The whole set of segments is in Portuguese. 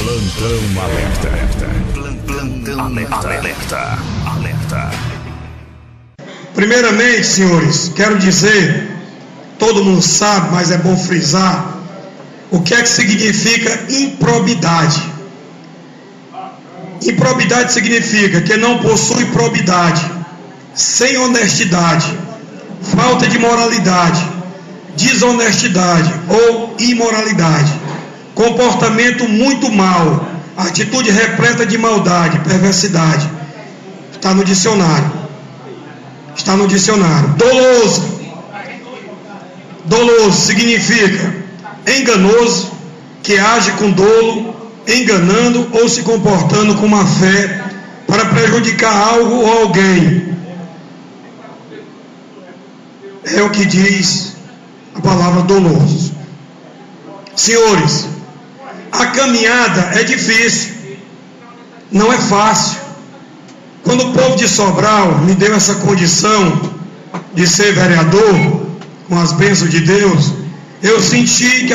Plantão alerta. Plantão alerta. Primeiramente, senhores, quero dizer, todo mundo sabe, mas é bom frisar, o que é que significa improbidade. Improbidade significa que não possui probidade, sem honestidade, falta de moralidade, desonestidade ou imoralidade, comportamento muito mau, atitude repleta de maldade, perversidade. Está no dicionário. Doloso significa enganoso, que age com dolo, enganando ou se comportando com má fé para prejudicar algo ou alguém. É o que diz a palavra doloso. Senhores, a caminhada é difícil, não é fácil. Quando o povo de Sobral me deu essa condição de ser vereador, com as bênçãos de Deus, eu senti que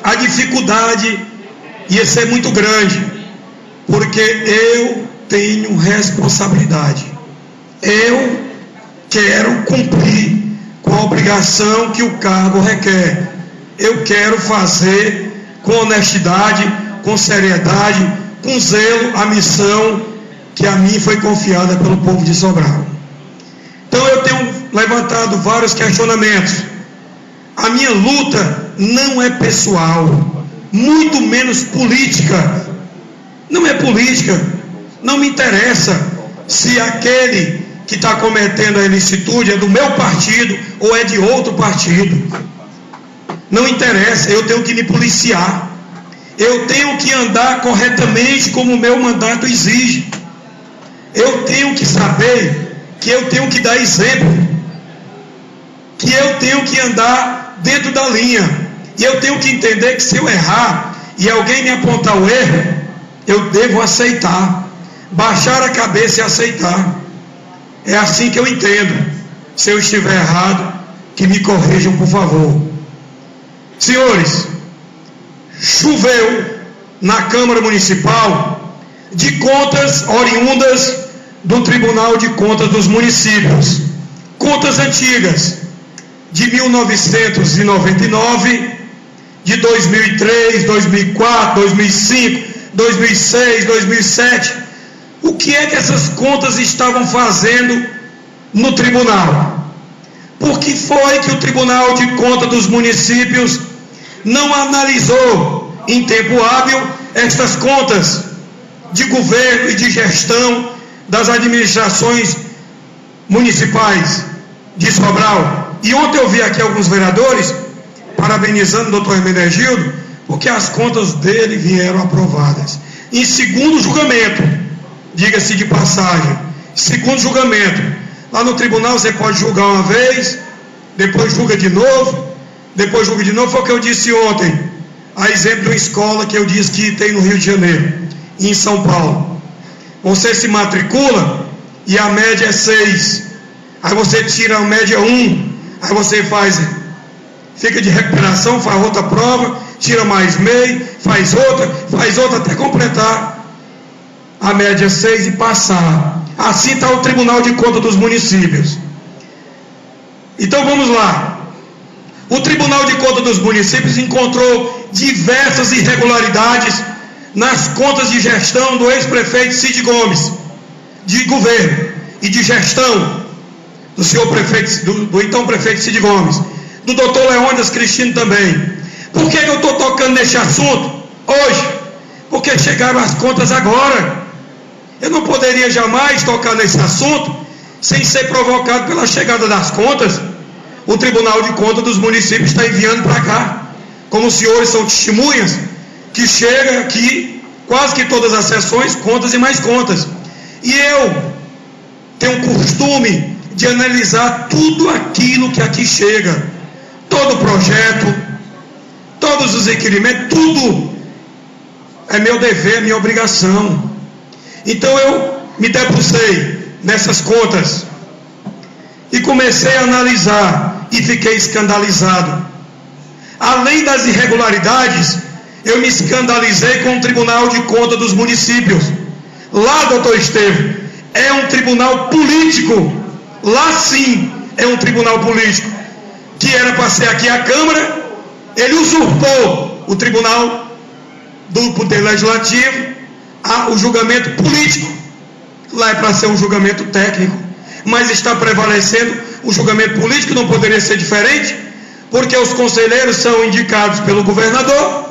a dificuldade ia ser muito grande, porque eu tenho responsabilidade. Eu quero cumprir com a obrigação que o cargo requer. Eu quero fazer com honestidade, com seriedade, com zelo a missão que a mim foi confiada pelo povo de Sobral. Então eu tenho levantado vários questionamentos. A minha luta não é pessoal, muito menos política. Não é política. Não me interessa se aquele que está cometendo a ilicitude é do meu partido ou é de outro partido. Não interessa, eu tenho que me policiar. Eu tenho que andar corretamente como o meu mandato exige. Eu tenho que saber que eu tenho que dar exemplo, que eu tenho que andar dentro da linha, e eu tenho que entender que se eu errar e alguém me apontar o erro, eu devo aceitar, baixar a cabeça e aceitar. É assim que eu entendo. Se eu estiver errado, que me corrijam, por favor. Senhores, choveu na Câmara Municipal de contas oriundas do Tribunal de Contas dos Municípios, contas antigas, de 1999, de 2003, 2004, 2005, 2006, 2007. O que é que essas contas estavam fazendo no tribunal? Por que foi que o Tribunal de Contas dos Municípios não analisou em tempo hábil estas contas de governo e de gestão das administrações municipais de Sobral? E ontem eu vi aqui alguns vereadores parabenizando o doutor Hermenegildo, porque as contas dele vieram aprovadas em segundo julgamento, diga-se de passagem, segundo julgamento. Lá no tribunal você pode julgar uma vez, depois julga de novo, depois julga de novo. Foi o que eu disse ontem, a exemplo de uma escola que eu disse que tem no Rio de Janeiro e em São Paulo. Você se matricula e a média é 6, aí você tira a média 1, aí você fica de recuperação, faz outra prova, tira mais meio, faz outra até completar a média 6 e passar. Assim está o Tribunal de Contas dos Municípios. Então vamos lá. O Tribunal de Contas dos Municípios encontrou diversas irregularidades nas contas de gestão do ex-prefeito Cid Gomes, de governo e de gestão do senhor prefeito, do então prefeito Cid Gomes, do doutor Leônidas Cristino também. Por que eu estou tocando neste assunto hoje? Porque chegaram as contas agora. Eu não poderia jamais tocar nesse assunto sem ser provocado pela chegada das contas. O Tribunal de Contas dos Municípios está enviando para cá. Como os senhores são testemunhas, que chega aqui quase que todas as sessões, contas e mais contas. E eu tenho o costume de analisar tudo aquilo que aqui chega, todo projeto, todos os requerimentos, tudo é meu dever, minha obrigação. Então eu me debrucei nessas contas e comecei a analisar e fiquei escandalizado. Além das irregularidades, eu me escandalizei com o Tribunal de Contas dos Municípios. Lá, doutor Estevam, é um tribunal político. Lá sim é um tribunal político. Que era para ser aqui a Câmara, ele usurpou o Tribunal do Poder Legislativo, o julgamento político. Lá é para ser um julgamento técnico, mas está prevalecendo o julgamento político. Não poderia ser diferente, porque os conselheiros são indicados pelo governador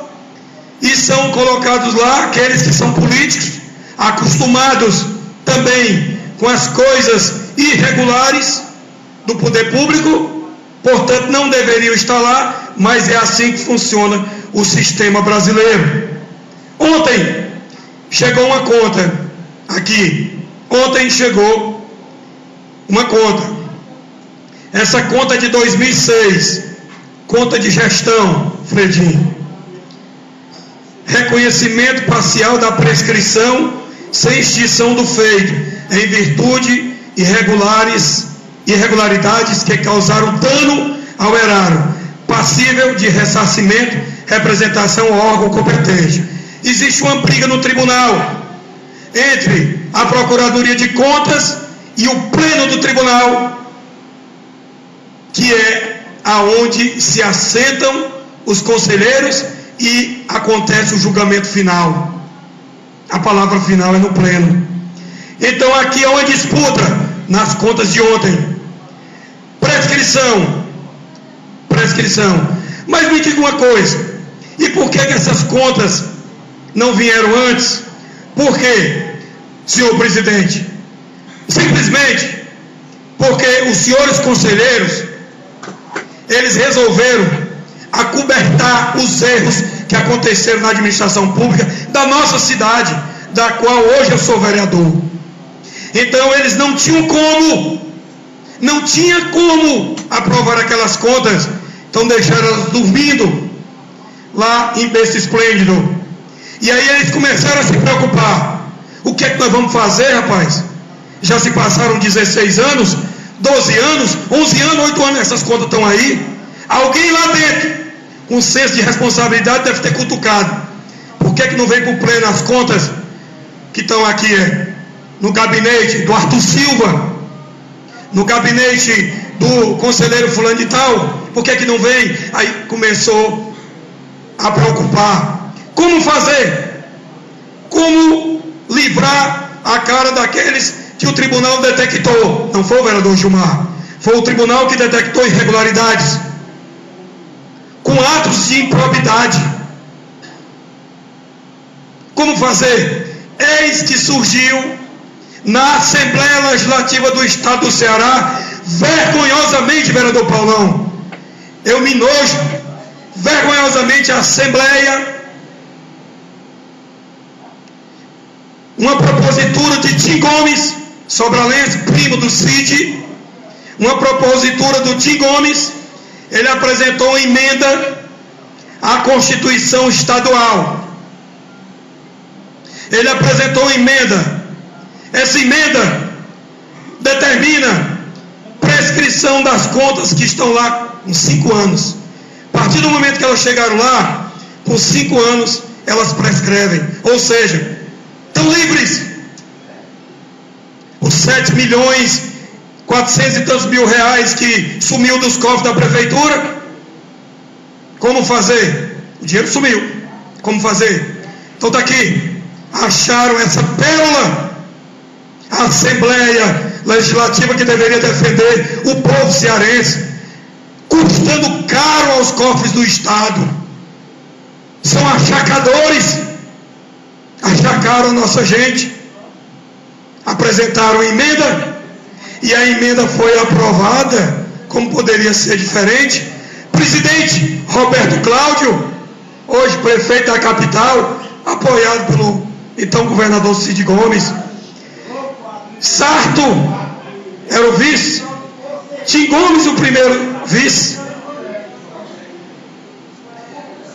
e são colocados lá aqueles que são políticos, acostumados também com as coisas irregulares do poder público, portanto não deveriam estar lá, mas é assim que funciona o sistema brasileiro. Ontem chegou uma conta aqui, ontem chegou uma conta, essa conta é de 2006, conta de gestão, Fredinho. Reconhecimento parcial da prescrição sem extinção do feito, em virtude irregularidades que causaram dano ao erário, passível de ressarcimento, representação ao órgão competente. Existe uma briga no tribunal entre a Procuradoria de Contas e o Pleno do Tribunal, que é aonde se assentam os conselheiros e acontece o julgamento final. A palavra final é no Pleno. Então aqui é uma disputa nas contas de ontem. Prescrição. Mas me diga uma coisa, e por que essas contas não vieram antes? Por quê, senhor presidente? Simplesmente porque os senhores conselheiros, eles resolveram acobertar os erros que aconteceram na administração pública da nossa cidade, da qual hoje eu sou vereador. Então eles não tinha como aprovar aquelas contas, então deixaram elas dormindo lá em berço esplêndido. E aí eles começaram a se preocupar. O que é que nós vamos fazer, rapaz? Já se passaram 16 anos, 12 anos, 11 anos, 8 anos, essas contas estão aí. Alguém lá dentro, com senso de responsabilidade, deve ter cutucado. Por que é que não vem para o Pleno as contas que estão aqui no gabinete do Arthur Silva, no gabinete do conselheiro fulano de tal? Por que é que não vem? Aí começou a preocupar. Como fazer? Como livrar a cara daqueles que o tribunal detectou? Não foi o vereador Gilmar, foi o tribunal que detectou irregularidades com atos de improbidade. Como fazer? Eis que surgiu na Assembleia Legislativa do Estado do Ceará, vergonhosamente, vereador Paulão, eu me nojo, vergonhosamente a Assembleia, uma propositura de Tim Gomes, sobralense, primo do Cid, uma propositura do Tim Gomes. Ele apresentou uma emenda à Constituição Estadual. Ele apresentou uma emenda. Essa emenda determina prescrição das contas que estão lá com 5 anos. A partir do momento que elas chegaram lá, por 5 anos, elas prescrevem. Ou seja, estão livres. Os 7.400 e tantos mil reais que sumiu dos cofres da prefeitura, como fazer? O dinheiro sumiu. Como fazer? Então está aqui. Acharam essa pérola. A Assembleia Legislativa, que deveria defender o povo cearense, custando caro aos cofres do Estado. São achacadores. Achacaram a nossa gente. Apresentaram a emenda, e a emenda foi aprovada. Como poderia ser diferente? Presidente Roberto Cláudio, hoje prefeito da capital, apoiado pelo então governador Cid Gomes. Sarto era o vice, Tim Gomes o primeiro vice,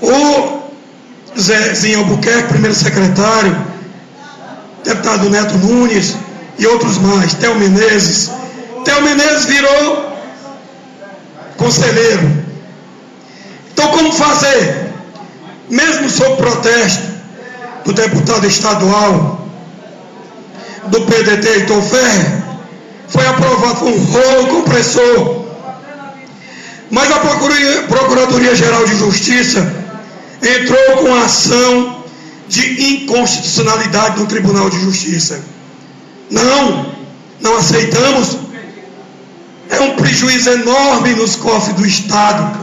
o Zezinho Albuquerque, primeiro secretário, deputado Neto Nunes e outros mais, Theo Menezes virou conselheiro. Então como fazer? mesmo sob protesto do deputado estadual do PDT, Heitor Ferrer, foi aprovado com um rolo compressor. Mas a Procuradoria-Geral de Justiça entrou com ação de inconstitucionalidade no Tribunal de Justiça. Não aceitamos. É um prejuízo enorme nos cofres do Estado,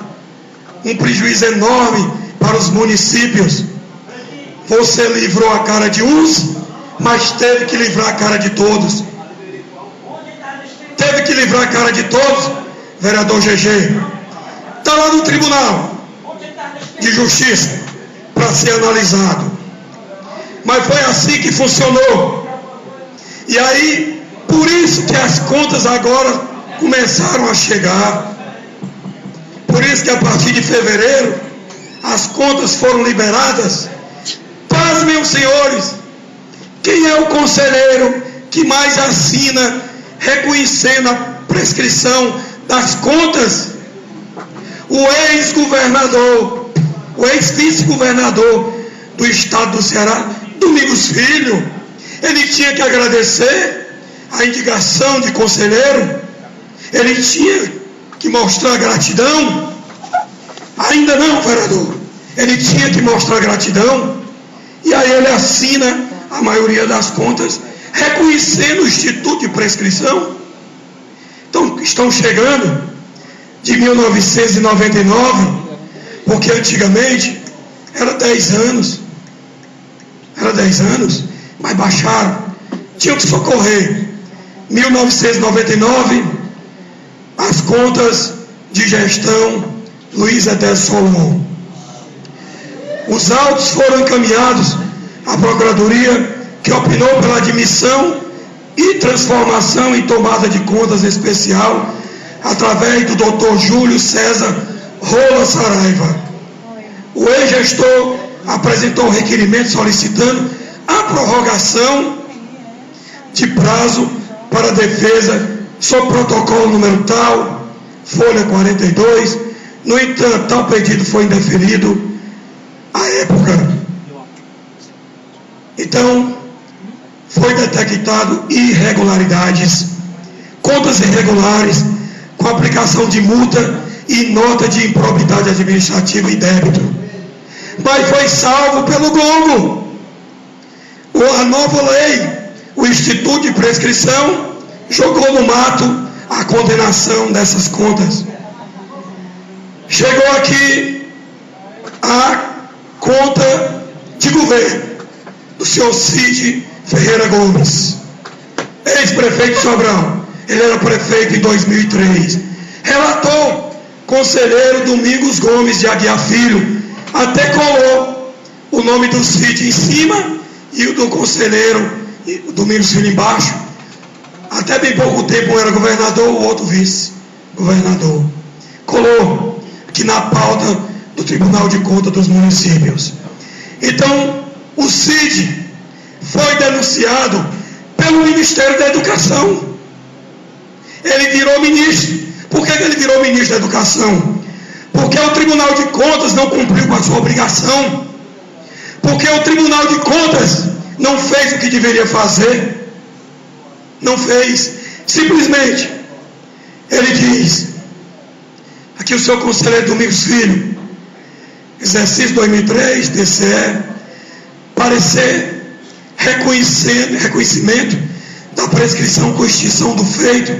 um prejuízo enorme para os municípios. Você livrou a cara de uns, mas teve que livrar a cara de todos. Teve que livrar a cara de todos, vereador GG. Está lá no Tribunal de Justiça para ser analisado. Mas foi assim que funcionou. E aí, por isso que as contas agora começaram a chegar. Por isso que a partir de fevereiro as contas foram liberadas. Pasmem os senhores, quem é o conselheiro que mais assina reconhecendo a prescrição das contas? O ex-governador, o ex-vice-governador do estado do Ceará, Domingos Filho. Ele tinha que agradecer a indicação de conselheiro, ele tinha que mostrar gratidão. Ainda não, vereador. Ele tinha que mostrar gratidão. E aí ele assina a maioria das contas, reconhecendo o Instituto de Prescrição. Então, estão chegando de 1999, porque antigamente era 10 anos. Era 10 anos, mas baixaram. Tinham que socorrer. 1999, as contas de gestão Luiz Edésio Solon. Os autos foram encaminhados à Procuradoria, que opinou pela admissão e transformação em tomada de contas especial através do Dr. Júlio César Rola Saraiva. O ex-gestor apresentou um requerimento solicitando a prorrogação de prazo para a defesa sob protocolo número tal, folha 42. No entanto, tal pedido foi indeferido à época. Então, foi detectado irregularidades, contas irregulares, com aplicação de multa e nota de improbidade administrativa e débito. Mas foi salvo pelo gongo. A nova lei, o Instituto de Prescrição, jogou no mato a condenação dessas contas. Chegou aqui a conta de governo do senhor Cid Ferreira Gomes, ex-prefeito de Sobral. Ele era prefeito em 2003. Relatou conselheiro Domingos Gomes de Aguiar Filho. Até colou o nome do Cid em cima e o do conselheiro Domingos Filho embaixo. Até bem pouco tempo um era governador, o outro vice-governador. Colou aqui na pauta do Tribunal de Contas dos Municípios. Então, o Cid foi denunciado pelo Ministério da Educação. Ele virou ministro. Por que ele virou ministro da Educação? Porque o Tribunal de Contas não cumpriu com a sua obrigação. Porque o Tribunal de Contas não fez o que deveria fazer. Não fez. Simplesmente, ele diz, aqui o seu conselheiro Domingos Filho, exercício 2003, TCE, parecer reconhecimento da prescrição com extinção do feito,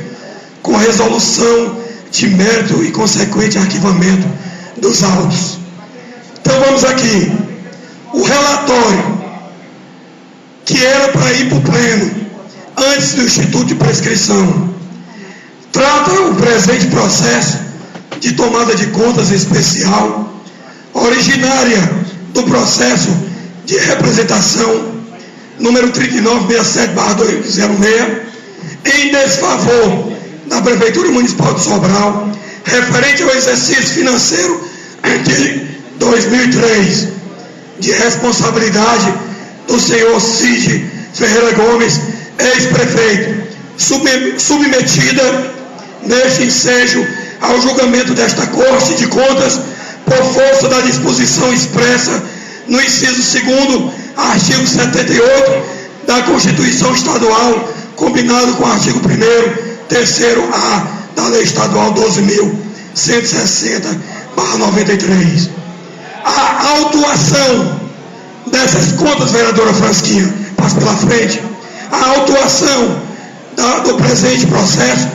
com resolução de mérito e consequente arquivamento dos autos. Então vamos aqui. O relatório, que era para ir para o pleno, antes do Instituto de Prescrição, trata o presente processo de tomada de contas especial, originária do processo de representação número 3967/2006, em desfavor da Prefeitura Municipal de Sobral, referente ao exercício financeiro de 2003, de responsabilidade do senhor Cid Ferreira Gomes, ex-prefeito, submetida neste ensejo ao julgamento desta Corte de Contas por força da disposição expressa no inciso 2º, artigo 78 da Constituição Estadual, combinado com o artigo 1º, 3º-A da Lei Estadual 12.160/93. A autuação dessas contas, vereadora Frasquinha, passa pela frente, a autuação do presente processo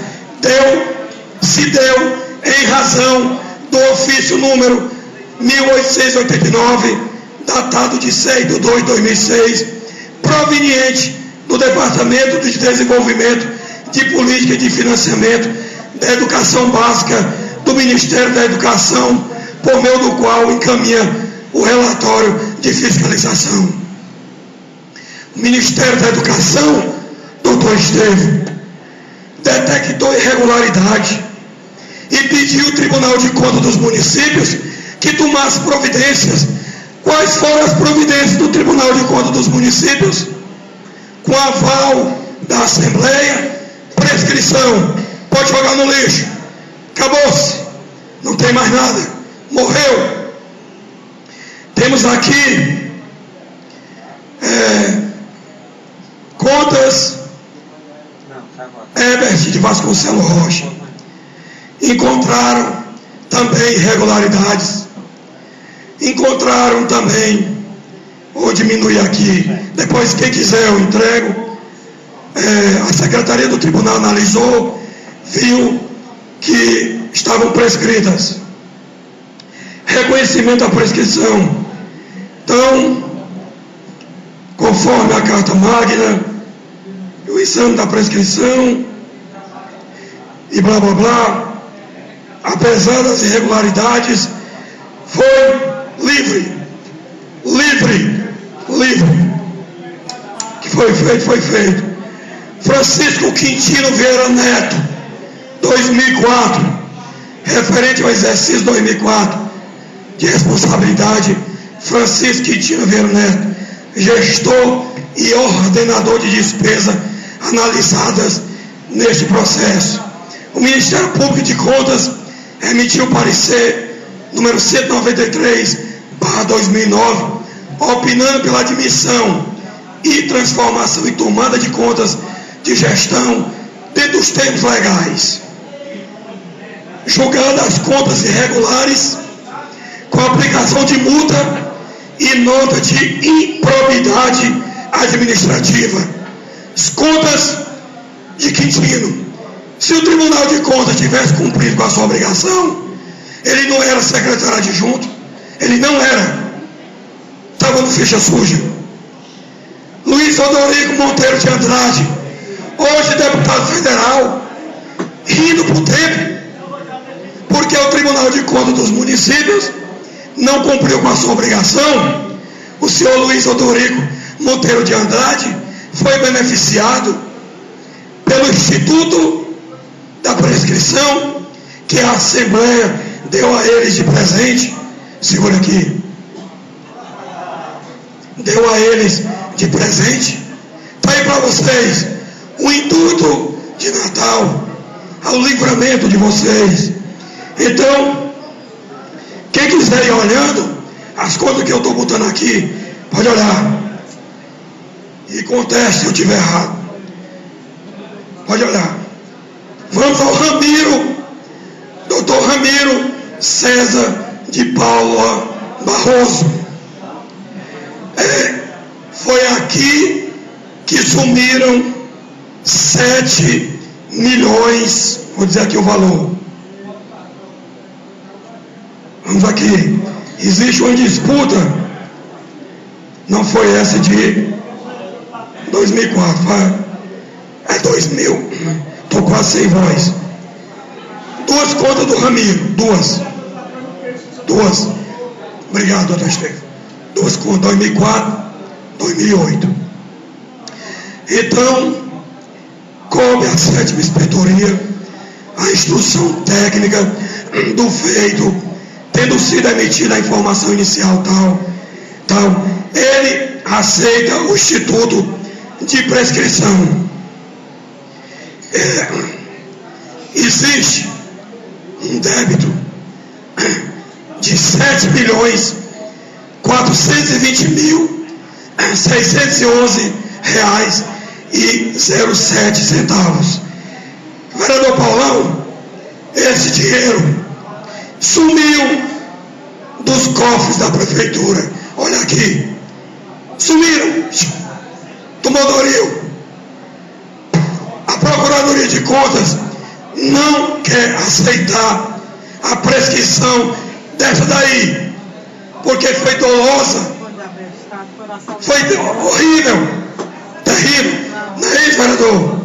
se deu em razão do ofício número 1889, datado de 6/2/2006, proveniente do Departamento de Desenvolvimento de Política e de Financiamento da Educação Básica do Ministério da Educação, por meio do qual encaminha o relatório de fiscalização. O Ministério da Educação, doutor Estevam, detectou irregularidade e pediu ao Tribunal de Contas dos Municípios que tomasse providências. Quais foram as providências do Tribunal de Contas dos Municípios? Com aval da Assembleia, prescrição, pode jogar no lixo, acabou-se, não tem mais nada, morreu. Temos aqui contas Herbert de Vasconcelos Rocha. Encontraram também irregularidades, encontraram também, vou diminuir aqui, depois quem quiser eu entrego. A Secretaria do Tribunal analisou, viu que estavam prescritas. Reconhecimento da prescrição. Então, conforme a Carta Magna, o exame da prescrição e blá blá blá, apesar das irregularidades, foi livre. Que foi feito. Francisco Quintino Vieira Neto, 2004, referente ao exercício 2004 de responsabilidade, Francisco Quintino Vieira Neto, gestor e ordenador de despesa analisadas neste processo. O Ministério Público de Contas emitiu parecer número 193/2009, opinando pela admissão e transformação e tomada de contas de gestão dentro dos termos legais, julgando as contas irregulares com aplicação de multa e nota de improbidade administrativa. As contas de Quintino, se o Tribunal de Contas tivesse cumprido com a sua obrigação, ele não era secretário adjunto, ele não era, estava no ficha suja. Luiz Odorico Monteiro de Andrade, hoje deputado federal, rindo por tempo, porque o Tribunal de Contas dos Municípios não cumpriu com a sua obrigação. O senhor Luiz Odorico Monteiro de Andrade foi beneficiado pelo Instituto da Prescrição, que a Assembleia deu a eles de presente. Segura aqui. Deu a eles de presente. Está aí para vocês o intuito de Natal, ao livramento de vocês. Então, quem quiser ir olhando as contas que eu estou botando aqui, pode olhar e conteste se eu estiver errado. Pode olhar. Vamos ao Ramiro, doutor Ramiro César de Paula Barroso. Foi aqui que sumiram 7 milhões, vou dizer aqui o valor. Vamos aqui. Existe uma disputa, não foi essa de 2004, é 2000, estou quase sem voz. 2 contas do Ramiro, duas. Obrigado, doutor Estevam. 2 contas, 2004, 2008. Então, coube à 7ª inspetoria a instrução técnica do feito, tendo sido emitida a informação inicial tal, ele aceita o Instituto de Prescrição. Existe um débito de 7 milhões 420.611,07. Vereador Paulão, esse dinheiro sumiu dos cofres da prefeitura. Olha aqui, sumiram do Modoril. A Procuradoria de Contas não quer aceitar a prescrição dessa daí, porque foi dolosa, foi horrível, terrível. Não é isso, vereador?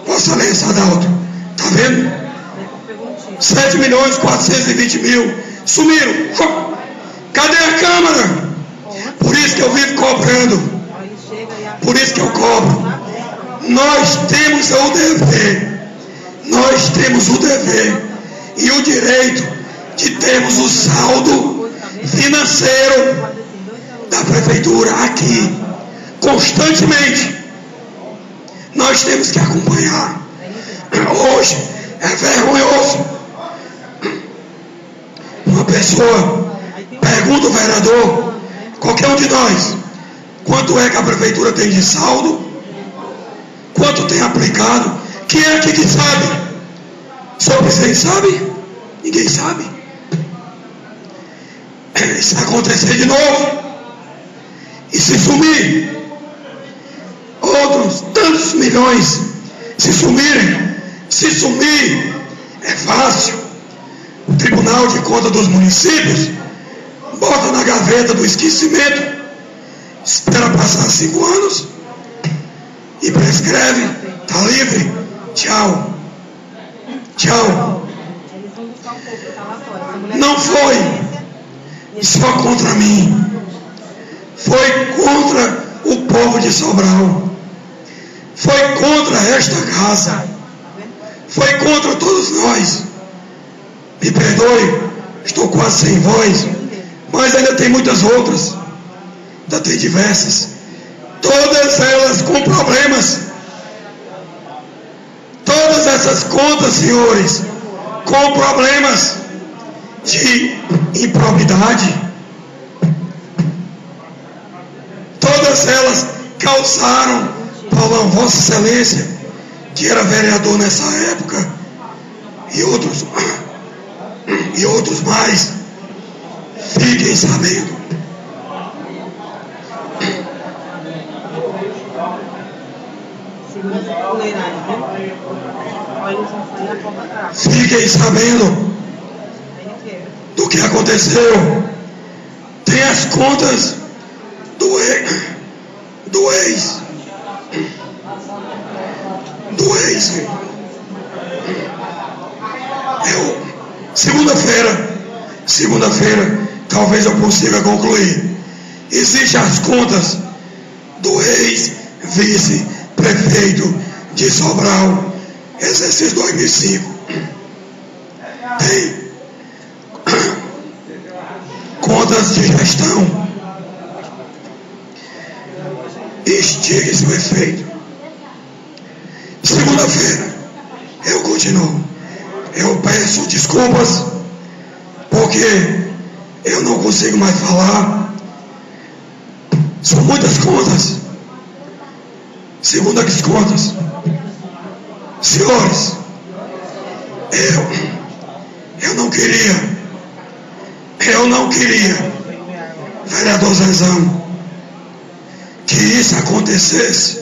Vossa Excelência Adalto, tá vendo? 7.420.000 sumiram. Cadê a Câmara? Por isso que eu vivo cobrando, por isso que eu cobro. Nós temos o dever e o direito de termos o saldo financeiro da prefeitura aqui, constantemente. Nós temos que acompanhar. Hoje é vergonhoso. Uma pessoa pergunta ao vereador, qualquer um de nós, quanto é que a prefeitura tem de saldo, quanto tem aplicado. Quem é aqui que sabe? Só o presidente sabe? Ninguém sabe. Se acontecer de novo, e se sumir, outros tantos milhões se sumirem, se sumir, é fácil. O Tribunal de Contas dos Municípios bota na gaveta do esquecimento, espera passar 5 anos e prescreve, está livre, tchau, tchau. Não foi só contra mim, foi contra o povo de Sobral, foi contra esta casa, foi contra todos nós. Me perdoe, estou quase sem voz, mas ainda tem muitas outras, ainda tem diversas, todas elas com problemas. Todas essas contas, senhores, com problemas de improbidade, todas elas causaram, Paulão, Vossa Excelência, que era vereador nessa época, e outros mais, fiquem sabendo. Fiquem sabendo do que aconteceu. Tem as contas do ex. Segunda-feira, talvez eu consiga concluir. Existem as contas do ex-vice-prefeito de Sobral, exercício 2005. Tem contas de gestão. Extingue-se o efeito. Segunda-feira, eu continuo. Eu peço desculpas, porque eu não consigo mais falar. São muitas contas. Segundas contas. Senhores, eu não queria, vereador Zezão, que isso acontecesse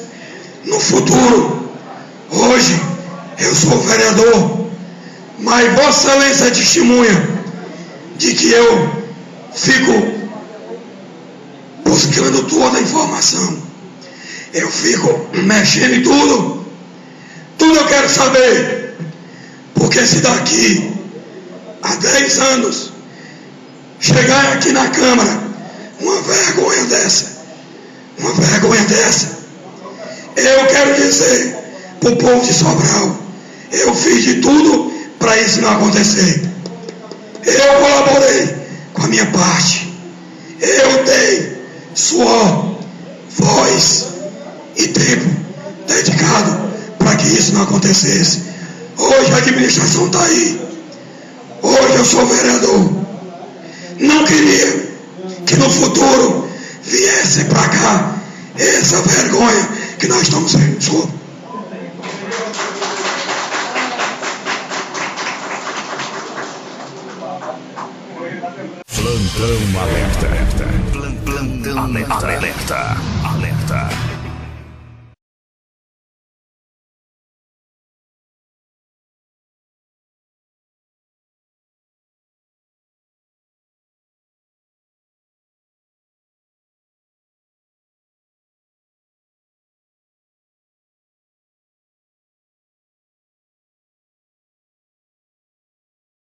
no futuro. Hoje eu sou vereador, mas Vossa Excelência é testemunha de que eu fico buscando toda a informação, eu fico mexendo em tudo eu quero saber, porque se daqui a 10 anos chegar aqui na Câmara uma vergonha dessa, eu quero dizer para o povo de Sobral, eu fiz de tudo para isso não acontecer. Eu colaborei com a minha parte, eu dei suor, voz e tempo dedicado para que isso não acontecesse. Hoje a administração está aí, hoje eu sou vereador. Não queria que no futuro futuro viessem para cá, essa vergonha que nós estamos vendo. Desculpa. Plantão alerta. Plantão alerta.